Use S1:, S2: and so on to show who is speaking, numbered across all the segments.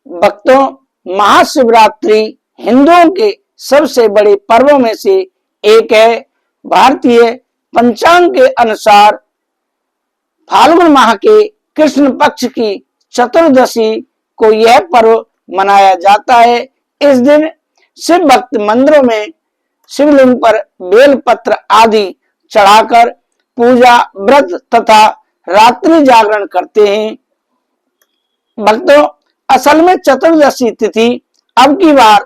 S1: भक्तों, महाशिवरात्रि हिंदुओं के सबसे बड़े पर्वों में से एक है। भारतीय पंचांग के अनुसार फाल्गुन माह के कृष्ण पक्ष की चतुर्दशी को यह पर्व मनाया जाता है। इस दिन शिव भक्त मंदिरों में शिवलिंग पर बेलपत्र आदि चढ़ाकर पूजा, व्रत तथा रात्रि जागरण करते हैं। भक्तों, असल में चतुर्दशी तिथि अब की बार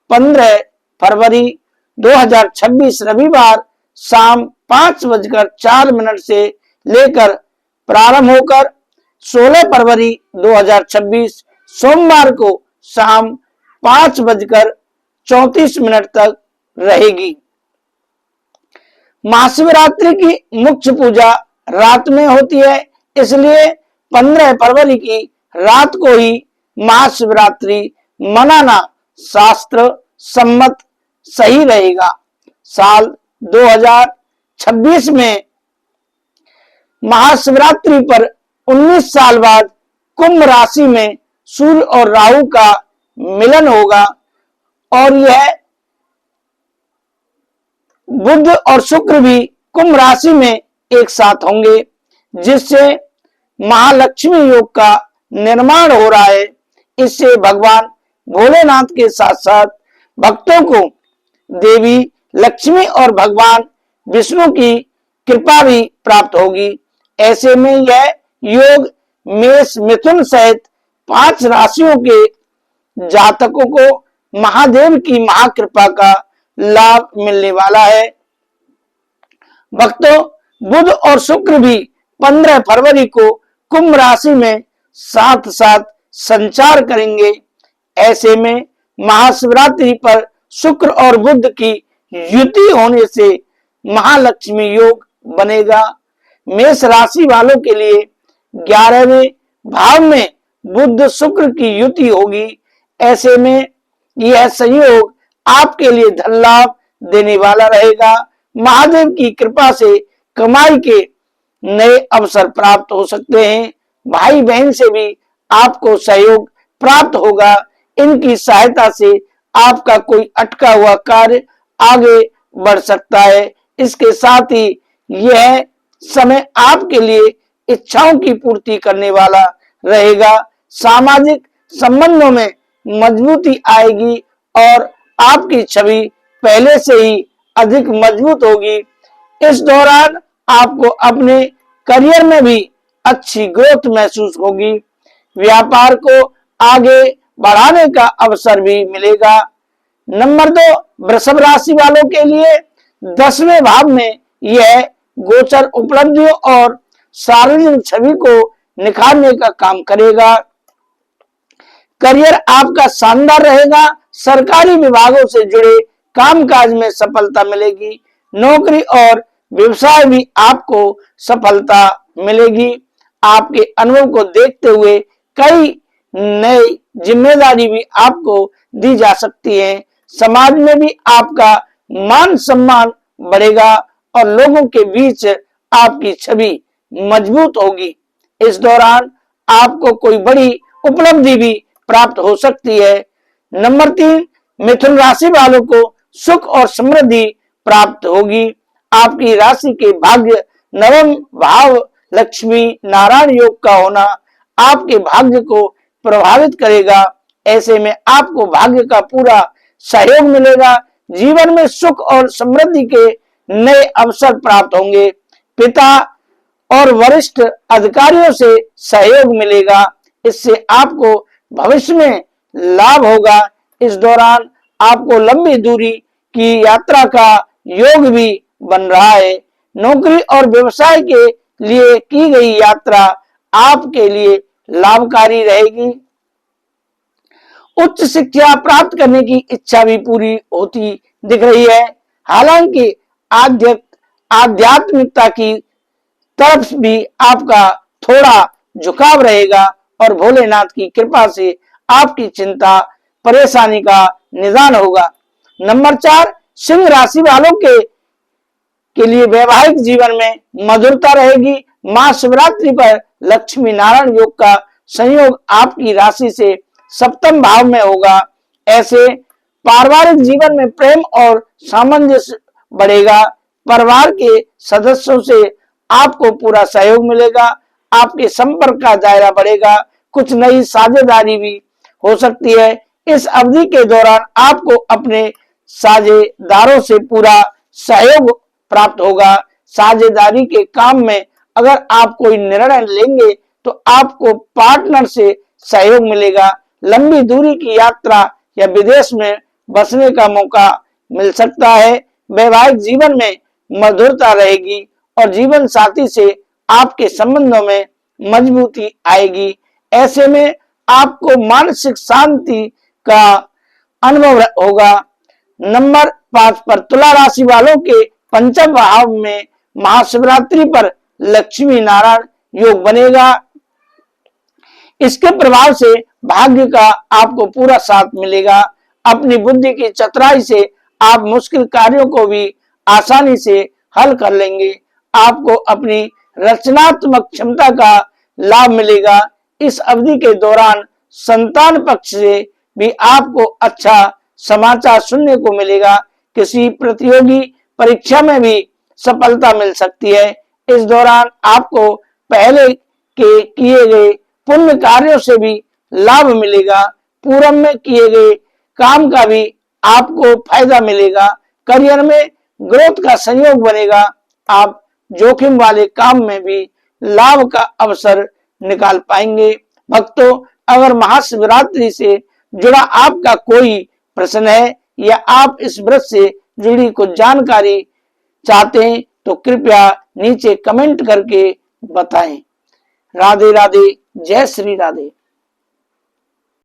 S1: 15 फरवरी 2026 रविवार शाम 5:04 से लेकर प्रारंभ होकर 16 फरवरी 2026 सोमवार को शाम 5:34 तक रहेगी। महाशिवरात्रि की मुख्य पूजा रात में होती है, इसलिए 15 फरवरी की रात को ही महाशिवरात्रि मनाना शास्त्र सम्मत सही रहेगा। साल 2026 में महाशिवरात्रि पर 19 साल बाद कुंभ राशि में सूर्य और राहु का मिलन होगा और यह बुध और शुक्र भी कुंभ राशि में एक साथ होंगे, जिससे महालक्ष्मी योग का निर्माण हो रहा है। इससे भगवान भोलेनाथ के साथ साथ भक्तों को देवी लक्ष्मी और भगवान विष्णु की कृपा भी प्राप्त होगी। ऐसे में यह योग मेष, मिथुन सहित 5 राशियों के जातकों को महादेव की महाकृपा का लाभ मिलने वाला है। भक्तों, बुध और शुक्र भी 15 फरवरी को कुंभ राशि में साथ साथ संचार करेंगे। ऐसे में महाशिवरात्रि पर शुक्र और बुध की युति होने से महालक्ष्मी योग बनेगा। मेष राशि वालों के लिए 11वें भाव में बुध शुक्र की युति होगी। ऐसे में यह संयोग आपके लिए धन लाभ देने वाला रहेगा। महादेव की कृपा से कमाई के नए अवसर प्राप्त हो सकते हैं। भाई बहन से भी आपको सहयोग प्राप्त होगा। इनकी सहायता से आपका कोई अटका हुआ कार्य आगे बढ़ सकता है। इसके साथ ही यह समय आपके लिए इच्छाओं की पूर्ति करने वाला रहेगा। सामाजिक संबंधों में मजबूती आएगी और आपकी छवि पहले से ही अधिक मजबूत होगी। इस दौरान आपको अपने करियर में भी अच्छी ग्रोथ महसूस होगी। व्यापार को आगे बढ़ाने का अवसर भी मिलेगा। नंबर 2, वृषभ राशि वालों के लिए 10वें भाव में यह गोचर उपलब्धियों और सार्वजनिक छवि को निखारने का काम करेगा। करियर आपका शानदार रहेगा। सरकारी विभागों से जुड़े कामकाज में सफलता मिलेगी। नौकरी और व्यवसाय भी आपको सफलता मिलेगी। आपके अनुभव को देखते हुए कई नई जिम्मेदारी भी आपको दी जा सकती है। समाज में भी आपका मान सम्मान बढ़ेगा और लोगों के बीच आपकी छवि मजबूत होगी। इस दौरान आपको कोई बड़ी उपलब्धि भी प्राप्त हो सकती है। नंबर 3, मिथुन राशि वालों को सुख और समृद्धि प्राप्त होगी। आपकी राशि के भाग्य नवम भाव लक्ष्मी नारायण योग का होना आपके भाग्य को प्रभावित करेगा। ऐसे में आपको भाग्य का पूरा सहयोग मिलेगा। जीवन में सुख और समृद्धि के नए अवसर प्राप्त होंगे। पिता और वरिष्ठ अधिकारियों से सहयोग मिलेगा। इससे आपको भविष्य में लाभ होगा। इस दौरान आपको लंबी दूरी की यात्रा का योग भी बन रहा है। नौकरी और व्यवसाय के लिए की गई यात्रा आपके लिए लाभकारी रहेगी। उच्च शिक्षा प्राप्त करने की इच्छा भी पूरी होती दिख रही है। हालांकि आध्यात्मिकता की तरफ भी आपका थोड़ा झुकाव रहेगा और भोलेनाथ की कृपा से आपकी चिंता परेशानी का निदान होगा। नंबर 4, सिंह राशि वालों के लिए वैवाहिक जीवन में मधुरता रहेगी। महाशिवरात्रि पर लक्ष्मी नारायण योग का संयोग आपकी राशि से सप्तम भाव में होगा। ऐसे पारिवारिक जीवन में प्रेम और सामंजस्य बढ़ेगा। परिवार के सदस्यों से आपको पूरा सहयोग मिलेगा। आपके संपर्क का दायरा बढ़ेगा। कुछ नई साझेदारी भी हो सकती है। इस अवधि के दौरान आपको अपने साझेदारों से पूरा सहयोग प्राप्त होगा। साझेदारी के काम में अगर आप कोई निर्णय लेंगे तो आपको पार्टनर से सहयोग मिलेगा। लंबी दूरी की यात्रा या विदेश में बसने का मौका मिल सकता है। वैवाहिक जीवन में मधुरता रहेगी और जीवन साथी से आपके संबंधों में मजबूती आएगी। ऐसे में आपको मानसिक शांति का अनुभव होगा। नंबर 5 पर तुला राशि वालों के पंचम भाव में महाशिवरात्रि पर लक्ष्मी नारायण योग बनेगा। इसके प्रभाव से भाग्य का आपको पूरा साथ मिलेगा। अपनी बुद्धि की चतुराई से आप मुश्किल कार्यों को भी आसानी से हल कर लेंगे। आपको अपनी रचनात्मक क्षमता का लाभ मिलेगा। इस अवधि के दौरान संतान पक्ष से भी आपको अच्छा समाचार सुनने को मिलेगा। किसी प्रतियोगी परीक्षा में भी सफलता मिल सकती है। इस दौरान आपको पहले के किए गए पुण्य कार्यों से भी लाभ मिलेगा। पूर्व में किए गए काम का भी आपको फायदा मिलेगा। करियर में ग्रोथ का संयोग बनेगा। आप जोखिम वाले काम में भी लाभ का अवसर निकाल पाएंगे। भक्तों, अगर महाशिवरात्रि से जुड़ा आपका कोई प्रश्न है या आप इस व्रत से जुड़ी कुछ जानकारी चाहते हैं तो कृपया नीचे कमेंट करके बताएं। राधे राधे, जय श्री राधे।